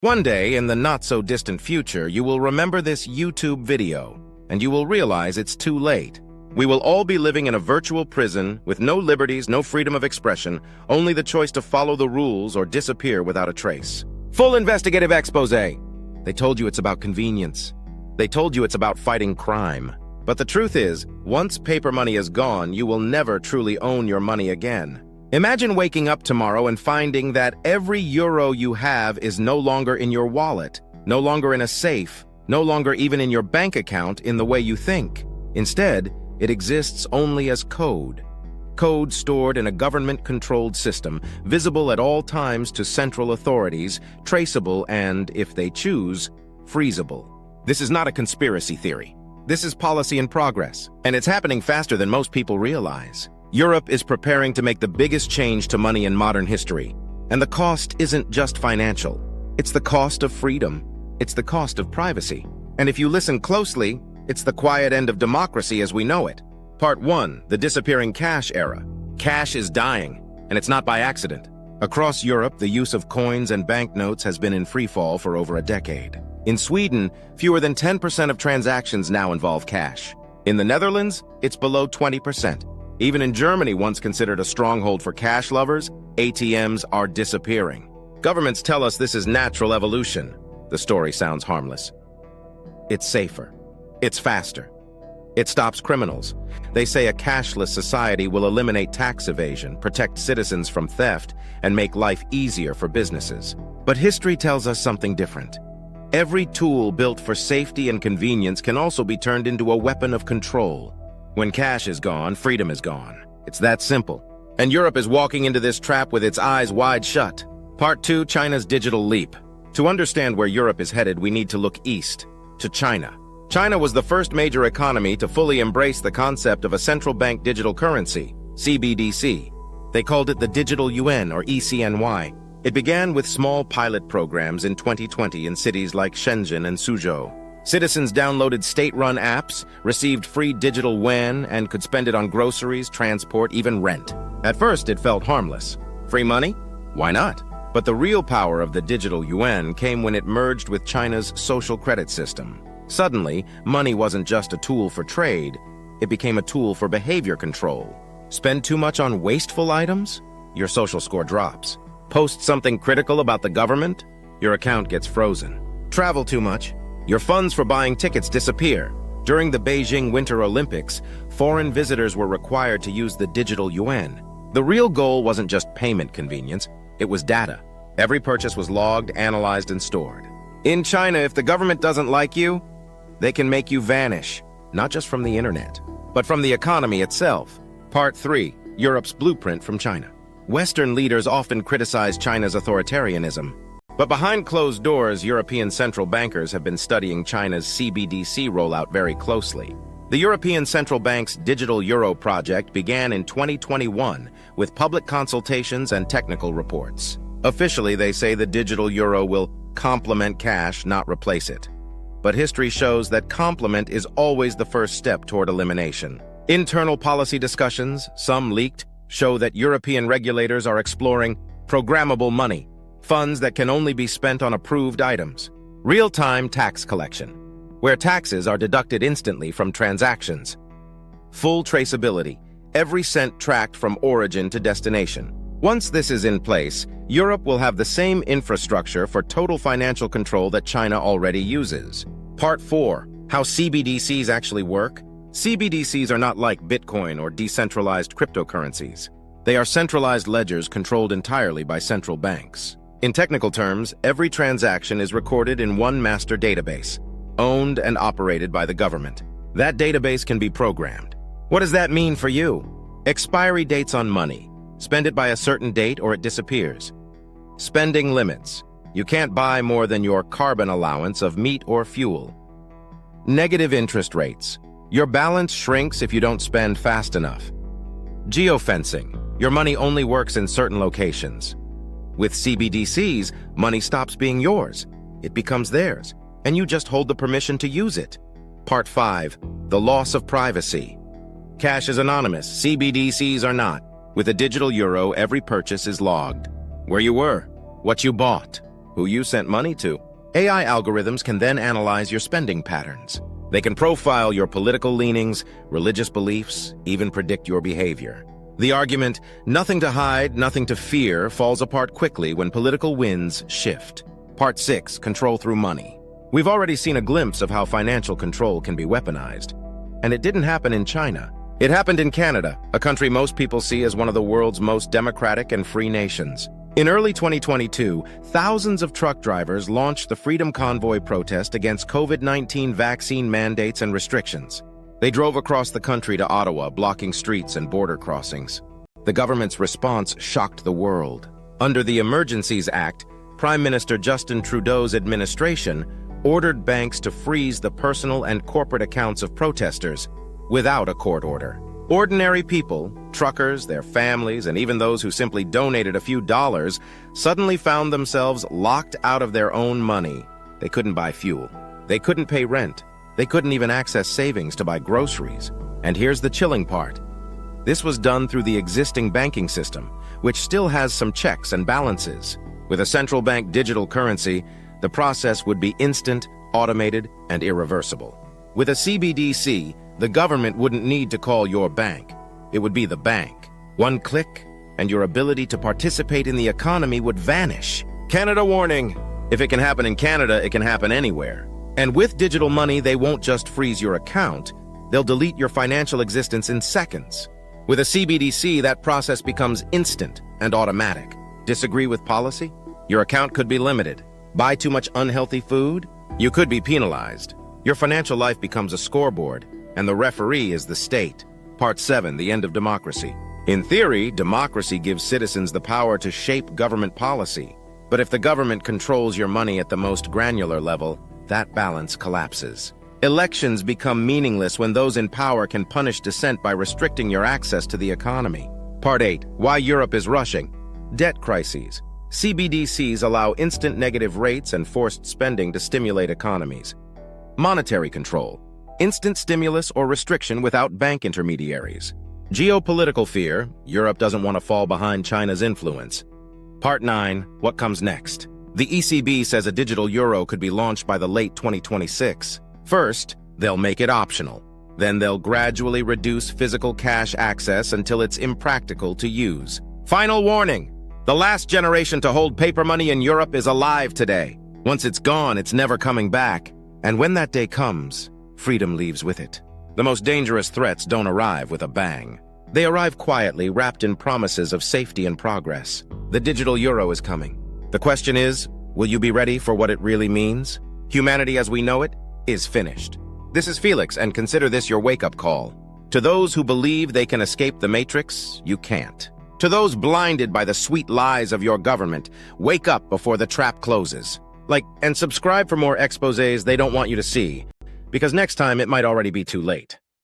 One day, in the not-so-distant future, you will remember this YouTube video, and you will realize it's too late. We will all be living in a virtual prison with no liberties, no freedom of expression, only the choice to follow the rules or disappear without a trace. Full investigative exposé. They told you it's about convenience. They told you it's about fighting crime. But the truth is, once paper money is gone, you will never truly own your money again. Imagine waking up tomorrow and finding that every euro you have is no longer in your wallet, no longer in a safe, no longer even in your bank account in the way you think. Instead, it exists only as code. Code stored in a government-controlled system, visible at all times to central authorities, traceable and, if they choose, freezable. This is not a conspiracy theory. This is policy in progress, and it's happening faster than most people realize. Europe is preparing to make the biggest change to money in modern history. And the cost isn't just financial. It's the cost of freedom. It's the cost of privacy. And if you listen closely, it's the quiet end of democracy as we know it. Part 1, the disappearing cash era. Cash is dying, and it's not by accident. Across Europe, the use of coins and banknotes has been in freefall for over a decade. In Sweden, fewer than 10% of transactions now involve cash. In the Netherlands, it's below 20%. Even in Germany, once considered a stronghold for cash lovers, ATMs are disappearing. Governments tell us this is natural evolution. The story sounds harmless. It's safer. It's faster. It stops criminals. They say a cashless society will eliminate tax evasion, protect citizens from theft, and make life easier for businesses. But history tells us something different. Every tool built for safety and convenience can also be turned into a weapon of control. When cash is gone, freedom is gone. It's that simple. And Europe is walking into this trap with its eyes wide shut. Part 2, China's digital leap. To understand where Europe is headed, we need to look east, to China. China was the first major economy to fully embrace the concept of a central bank digital currency, CBDC. They called it the digital yuan, or ECNY. It began with small pilot programs in 2020 in cities like Shenzhen and Suzhou. Citizens downloaded state-run apps, received free digital yuan, and could spend it on groceries, transport, even rent. At first, it felt harmless. Free money? Why not? But the real power of the digital yuan came when it merged with China's social credit system. Suddenly, money wasn't just a tool for trade, it became a tool for behavior control. Spend too much on wasteful items? Your social score drops. Post something critical about the government? Your account gets frozen. Travel too much? Your funds for buying tickets disappear. During the Beijing Winter Olympics, foreign visitors were required to use the digital yuan. The real goal wasn't just payment convenience, it was data. Every purchase was logged, analyzed, and stored. In China, if the government doesn't like you, they can make you vanish, not just from the internet, but from the economy itself. Part 3, Europe's blueprint from China. Western leaders often criticize China's authoritarianism. But behind closed doors, European central bankers have been studying China's CBDC rollout very closely. The European Central Bank's digital euro project began in 2021 with public consultations and technical reports. Officially, they say the digital euro will complement cash, not replace it. But history shows that complement is always the first step toward elimination. Internal policy discussions, some leaked, show that European regulators are exploring programmable money, funds that can only be spent on approved items. Real-time tax collection, where taxes are deducted instantly from transactions. Full traceability, every cent tracked from origin to destination. Once this is in place, Europe will have the same infrastructure for total financial control that China already uses. Part 4, how CBDCs actually work. CBDCs are not like Bitcoin or decentralized cryptocurrencies. They are centralized ledgers controlled entirely by central banks. In technical terms, every transaction is recorded in one master database, owned and operated by the government. That database can be programmed. What does that mean for you? Expiry dates on money. Spend it by a certain date or it disappears. Spending limits. You can't buy more than your carbon allowance of meat or fuel. Negative interest rates. Your balance shrinks if you don't spend fast enough. Geofencing. Your money only works in certain locations. With CBDCs, money stops being yours. It becomes theirs, and you just hold the permission to use it. Part 5, the loss of privacy. Cash is anonymous, CBDCs are not. With a digital euro, every purchase is logged. Where you were, what you bought, who you sent money to. AI algorithms can then analyze your spending patterns. They can profile your political leanings, religious beliefs, even predict your behavior. The argument, nothing to hide, nothing to fear, falls apart quickly when political winds shift. Part 6, Control through money. We've already seen a glimpse of how financial control can be weaponized. And it didn't happen in China. It happened in Canada, a country most people see as one of the world's most democratic and free nations. In early 2022, thousands of truck drivers launched the Freedom Convoy protest against COVID-19 vaccine mandates and restrictions. They drove across the country to Ottawa, blocking streets and border crossings. The government's response shocked the world. Under the Emergencies Act, Prime Minister Justin Trudeau's administration ordered banks to freeze the personal and corporate accounts of protesters without a court order. Ordinary people, truckers, their families, and even those who simply donated a few dollars suddenly found themselves locked out of their own money. They couldn't buy fuel. They couldn't pay rent. They couldn't even access savings to buy groceries. And here's the chilling part. This was done through the existing banking system, which still has some checks and balances. With a central bank digital currency, the process would be instant, automated, and irreversible. With a CBDC, the government wouldn't need to call your bank. It would be the bank. One click, and your ability to participate in the economy would vanish. Canada warning! If it can happen in Canada, it can happen anywhere. And with digital money, they won't just freeze your account, they'll delete your financial existence in seconds. With a CBDC, that process becomes instant and automatic. Disagree with policy? Your account could be limited. Buy too much unhealthy food? You could be penalized. Your financial life becomes a scoreboard, and the referee is the state. Part 7, the end of democracy. In theory, democracy gives citizens the power to shape government policy. But if the government controls your money at the most granular level, that balance collapses. Elections become meaningless when those in power can punish dissent by restricting your access to the economy. Part 8, why Europe is rushing. Debt crises. CBDCs allow instant negative rates and forced spending to stimulate economies. Monetary control. Instant stimulus or restriction without bank intermediaries. Geopolitical fear. Europe doesn't want to fall behind China's influence. Part 9. What comes next? The ECB says a digital euro could be launched by the late 2026. First, they'll make it optional. Then they'll gradually reduce physical cash access until it's impractical to use. Final warning! The last generation to hold paper money in Europe is alive today. Once it's gone, it's never coming back. And when that day comes, freedom leaves with it. The most dangerous threats don't arrive with a bang. They arrive quietly, wrapped in promises of safety and progress. The digital euro is coming. The question is, will you be ready for what it really means? Humanity as we know it is finished. This is Felix, and consider this your wake-up call. To those who believe they can escape the matrix, you can't. To those blinded by the sweet lies of your government, wake up before the trap closes. Like, and subscribe for more exposés they don't want you to see, because next time it might already be too late.